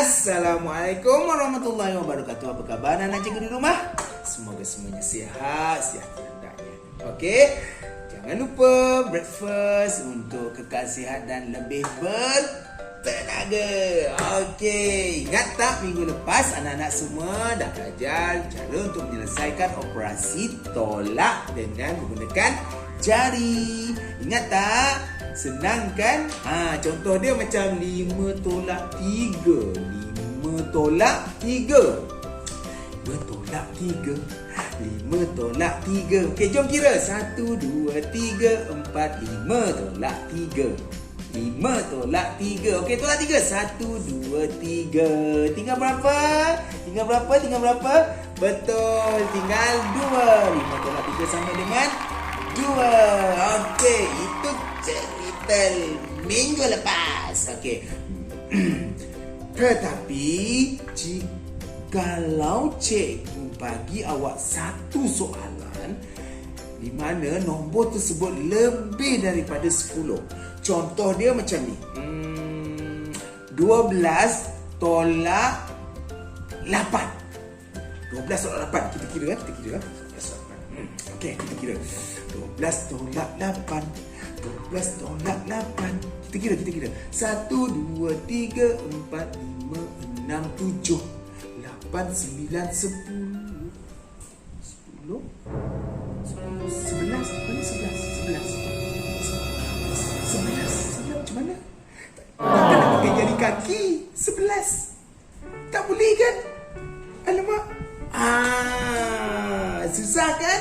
Assalamualaikum warahmatullahi wabarakatuh. Apa khabar anak cikgu di rumah? Semoga semuanya sihat, sejahtera. Okey, jangan lupa breakfast untuk kekal sihat dan lebih bertenaga. Okey, ingat tak minggu lepas anak-anak semua dah belajar cara untuk menyelesaikan operasi tolak dengan menggunakan jari. Ingat tak? Senang kan? Contoh dia macam 5 tolak 3. 5 tolak 3. 5 tolak 3. 5 tolak 3. Okey, jom kira. 1, 2, 3, 4, 5 tolak 3. 5 tolak 3. Okey, tolak 3. 1, 2, 3. Tinggal berapa? Tinggal berapa? Tinggal berapa? Betul. Tinggal 2. 5 tolak 3 sama dengan 2. Okey, itu cerita minggu lepas. Okey. Tetapi jikalau cikgu bagi awak satu soalan di mana nombor tersebut lebih daripada 10. Contoh dia macam ni. 12 tolak 8. 12 tolak 8. Kita kira kan? Kita kira kan? 12 tolak 8. Okey, kita kira. 12 tolak 8. 12 tolak 8. Kita kira. 1, 2, 3, 4, 5, 6, 7, 8, 9, 10, 11. Mana 11? 11 macam mana? Takkan nak pakai jari kaki 11. Tak boleh kan? Alamak. Susah kan?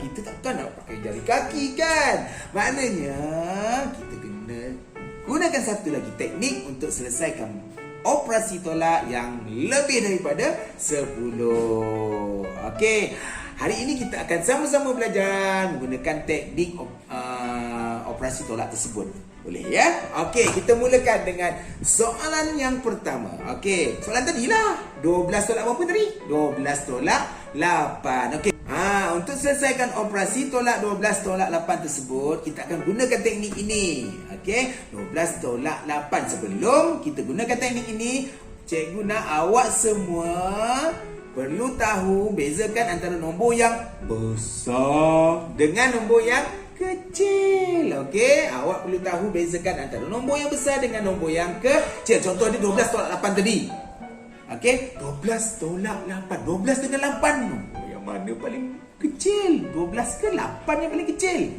Kita takkan nak pakai jari kaki kan? Maknanya kita kena gunakan satu lagi teknik untuk selesaikan operasi tolak yang lebih daripada 10. Okey, hari ini kita akan sama-sama belajar menggunakan teknik operasi tolak tersebut. Boleh ya? Okey, kita mulakan dengan soalan yang pertama. Okey, soalan tadi lah. 12 tolak berapa tadi? 12 tolak 8. Okey. Untuk selesaikan operasi tolak 12 tolak 8 tersebut, kita akan gunakan teknik ini. Okey, 12 tolak 8. Sebelum kita gunakan teknik ini, cikgu nak awak semua perlu tahu bezakan antara nombor yang besar dengan nombor yang kecil. Okey, awak perlu tahu bezakan antara nombor yang besar dengan nombor yang kecil. Contoh dia 12 tolak 8 tadi. Okey, 12 tolak 8. 12 dengan 8. Nombor yang mana paling kecil? 12 ke 8 yang paling kecil?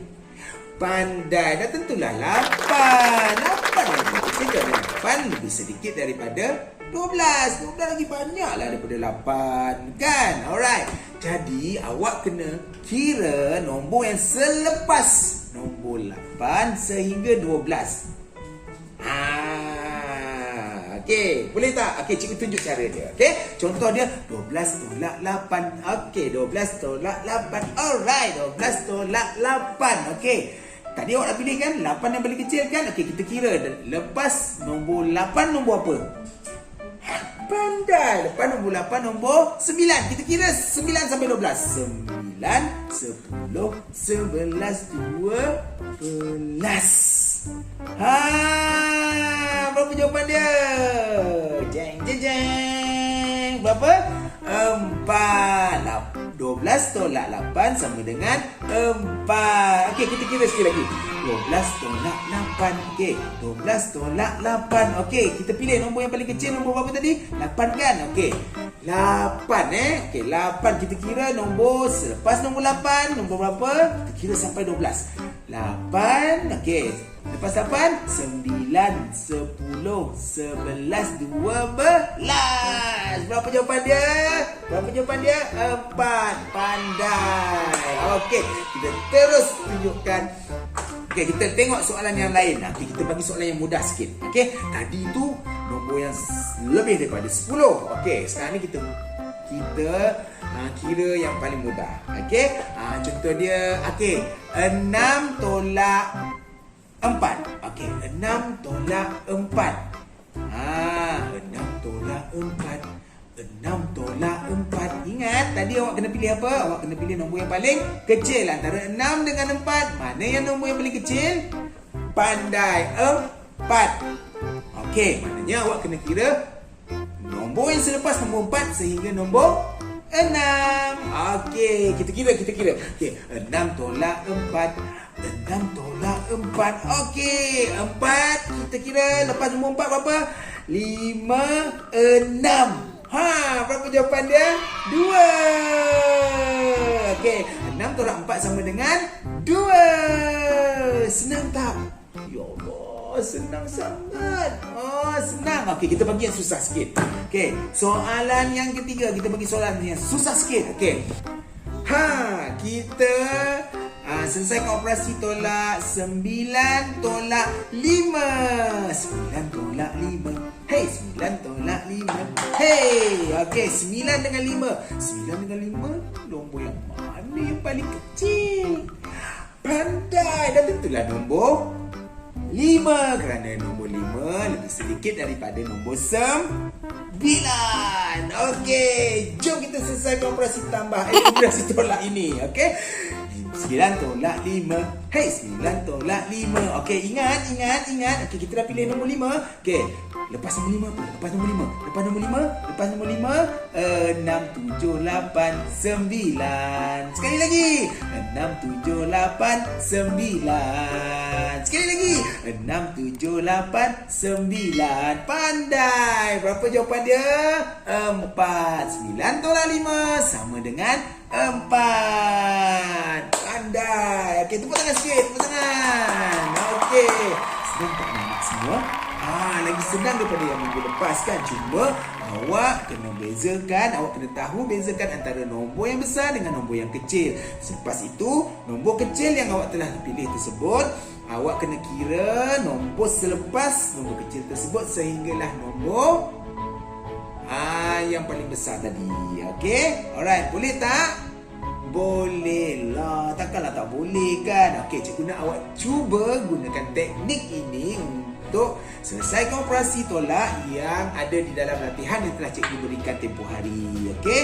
Pandai. Dah tentulah 8. 8 yang paling kecil dan 8 lebih sedikit daripada 12. 12 lagi banyaklah daripada 8 kan? Alright. Jadi awak kena kira nombor yang selepas nombor 8 sehingga 12. Okey, boleh tak? Okey, cikgu tunjuk cara dia. Okey, contoh dia 12 tolak 8. Okey, 12 tolak 8. Alright, 12 tolak 8. Okey. Tadi awak dah pilih kan 8 yang paling kecil kan? Okey, kita kira lepas nombor 8 nombor apa? Pandai. Lepas nombor 8 nombor 9. Kita kira 9 sampai 12. 9, 10, 11, 12. Berapa jawapan dia? Jeng. Berapa? 4. 12 tolak 8 sama dengan 4. Okey, kita kira sekali lagi. 12 tolak 8. Okey, 12 tolak 8. Okey, kita pilih nombor yang paling kecil. Nombor berapa tadi? 8 kan? Okey, 8 Okey, 8 kita kira nombor selepas nombor 8. Nombor berapa? Kita kira sampai 12. 8. Okey, lepas 8 9, 10, 11, 12. Berapa jawapan dia? 4. Pandai. Okey, kita terus tunjukkan. Okey, kita tengok soalan yang lain. Nanti kita bagi soalan yang mudah sikit. Okey, tadi tu nombor yang lebih daripada 10. Okey, sekarang ni kita kira yang paling mudah. Okey, contoh dia. Okey, 6 tolak 4. Okey, 6 tolak 4. 6 tolak 4. 6 tolak 4. Ingat, tadi awak kena pilih apa? Awak kena pilih nombor yang paling kecil. Antara 6 dengan 4, mana yang nombor yang paling kecil? Pandai. 4. Okey, maknanya awak kena kira nombor yang selepas nombor 4 sehingga nombor 6. Okey, kita kira. Okey, 6 tolak 4. 6 tolak 4. Okey, 4 kita kira lepas nombor 4 berapa? 5, 6. Berapa jawapan dia? 2. Okey, 6 tolak 4 sama dengan 2. Senang tak? Ya Allah, senang sangat. Senang. Okey, kita bagi yang susah sikit. Okey, soalan yang ketiga. Kita bagi soalan yang susah sikit. Okey. Kita selesaikan operasi tolak 9 tolak 5. 9 tolak 5. Hey, 9 tolak 5. Hey, okey, 9 dengan 5. 9 dengan 5, nombor yang mana yang paling kecil? Pandai, dah tentulah nombor 5 kerana nombor 5 lebih sedikit daripada nombor 9. Okey, jom kita selesaikan operasi operasi tolak ini. Okey, 9 tolak 5. Hey, 9 tolak 5. Okey, ingat. Okey, kita dah pilih nombor 5. Okey, lepas nombor 5 apa? Lepas nombor 5. 6, 7, 8, 9. Sekali lagi. 6, 7, 8, 9. Sekali lagi. 6, 7, 8, 9. Pandai. Berapa jawapan dia? 4. 9 tolak 5 sama dengan 4. Pandai. Okey, tepuk tangan sikit. Tepuk tangan. Okey. Senang tak nak semua? Lagi senang daripada yang minggu lepas kan. Cuma awak kena bezakan antara nombor yang besar dengan nombor yang kecil. Selepas itu, nombor kecil yang awak telah pilih tersebut, awak kena kira nombor selepas nombor kecil tersebut sehinggalah nombor yang paling besar tadi. Okey? Alright, boleh tak? Boleh lah. Takkanlah tak boleh kan? Okey, cikgu nak awak cuba gunakan teknik ini untuk selesaikan operasi tolak yang ada di dalam latihan yang telah cikgu berikan tempoh hari. Okey?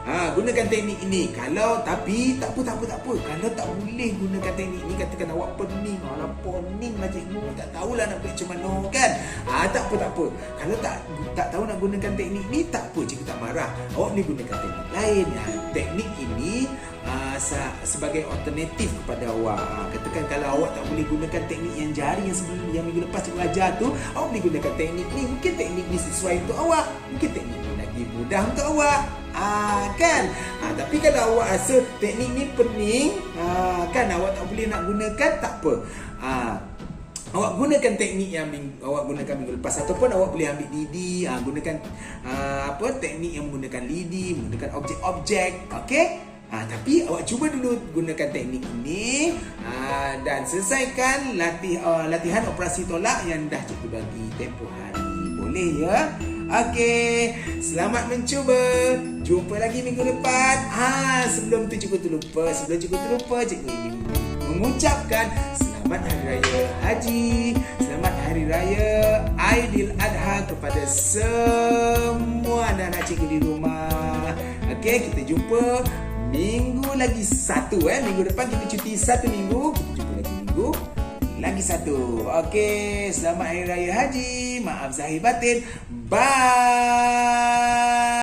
Gunakan teknik ini. Tapi tak apa. Kalau tak boleh gunakan teknik ini, katakan awak pening. Pening lah cikgu, tak tahulah nak buat macam mana kan. Tak apa. Kalau tak tahu nak gunakan teknik ini, tak apa, cikgu tak marah. Awak boleh gunakan teknik lain. Teknik ini sebagai alternatif kepada awak. Katakan kalau awak tak boleh gunakan teknik yang jari yang minggu lepas cikgu ajar tu, awak boleh gunakan teknik ni. Mungkin teknik ni sesuai untuk awak, mungkin teknik ni lagi mudah untuk awak. Kan? Tapi kalau awak rasa teknik ni pening, kan awak tak boleh nak gunakan, tak apa. Awak gunakan teknik yang awak gunakan minggu lepas, ataupun awak boleh ambil lidi, gunakan teknik yang menggunakan lidi, menggunakan objek-objek. Okey? Tapi awak cuba dulu gunakan teknik ini dan selesaikan latihan operasi tolak yang dah cikgu bagi tempoh hari. Boleh ya? Okey, selamat mencuba. Jumpa lagi minggu depan. Sebelum cikgu terlupa, cikgu ingin mengucapkan selamat Hari Raya Haji, selamat Hari Raya Aidiladha kepada semua anak-anak cikgu di rumah. Okey, kita jumpa minggu lagi satu. Minggu depan kita cuti 1 minggu. Kita jumpa lagi minggu lagi satu. Okey, selamat Hari Raya Haji. Maaf zahir batin. Bye.